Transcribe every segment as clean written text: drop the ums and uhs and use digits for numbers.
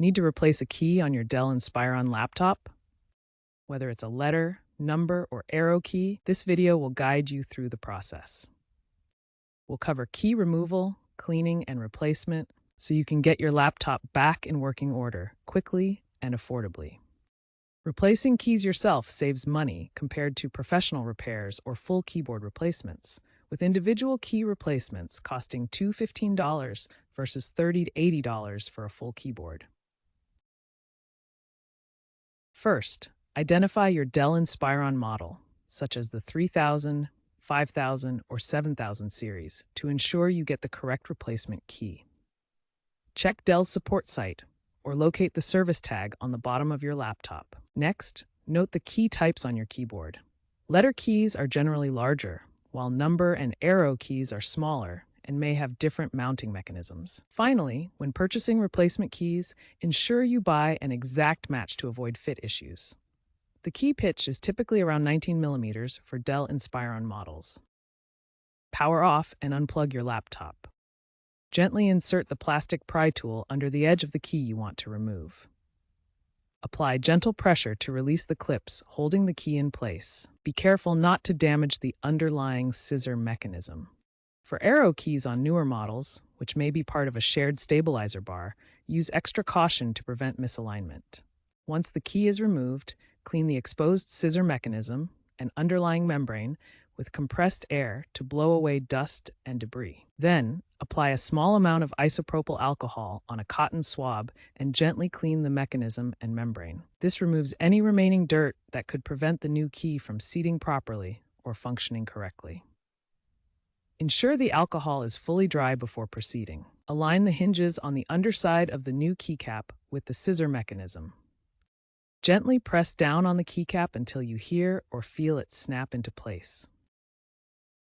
Need to replace a key on your Dell Inspiron laptop? Whether it's a letter, number, or arrow key, this video will guide you through the process. We'll cover key removal, cleaning, and replacement so you can get your laptop back in working order quickly and affordably. Replacing keys yourself saves money compared to professional repairs or full keyboard replacements, with individual key replacements costing $215 versus $30 to $80 for a full keyboard. First, identify your Dell Inspiron model, such as the 3000, 5000, or 7000 series, to ensure you get the correct replacement key. Check Dell's support site or locate the service tag on the bottom of your laptop. Next, note the key types on your keyboard. Letter keys are generally larger, while number and arrow keys are smaller and may have different mounting mechanisms. Finally, when purchasing replacement keys, ensure you buy an exact match to avoid fit issues. The key pitch is typically around 19 millimeters for Dell Inspiron models. Power off and unplug your laptop. Gently insert the plastic pry tool under the edge of the key you want to remove. Apply gentle pressure to release the clips holding the key in place. Be careful not to damage the underlying scissor mechanism. For arrow keys on newer models, which may be part of a shared stabilizer bar, use extra caution to prevent misalignment. Once the key is removed, clean the exposed scissor mechanism and underlying membrane with compressed air to blow away dust and debris. Then, apply a small amount of isopropyl alcohol on a cotton swab and gently clean the mechanism and membrane. This removes any remaining dirt that could prevent the new key from seating properly or functioning correctly. Ensure the alcohol is fully dry before proceeding. Align the hinges on the underside of the new keycap with the scissor mechanism. Gently press down on the keycap until you hear or feel it snap into place.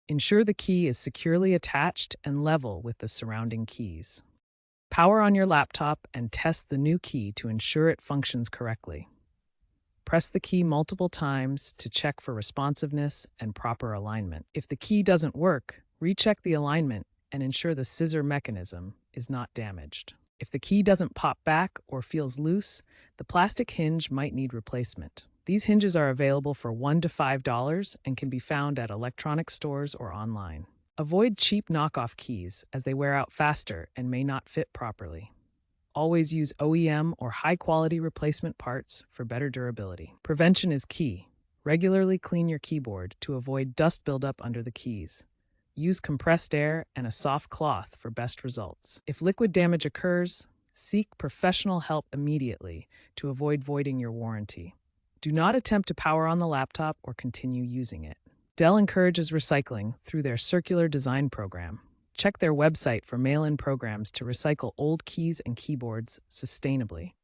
Ensure the key is securely attached and level with the surrounding keys. Power on your laptop and test the new key to ensure it functions correctly. Press the key multiple times to check for responsiveness and proper alignment. If the key doesn't work, recheck the alignment and ensure the scissor mechanism is not damaged. If the key doesn't pop back or feels loose, the plastic hinge might need replacement. These hinges are available for $1 to $5 and can be found at electronic stores or online. Avoid cheap knockoff keys as they wear out faster and may not fit properly. Always use OEM or high-quality replacement parts for better durability. Prevention is key. Regularly clean your keyboard to avoid dust buildup under the keys. Use compressed air and a soft cloth for best results. If liquid damage occurs, seek professional help immediately to avoid voiding your warranty. Do not attempt to power on the laptop or continue using it. Dell encourages recycling through their circular design program. Check their website for mail-in programs to recycle old keys and keyboards sustainably.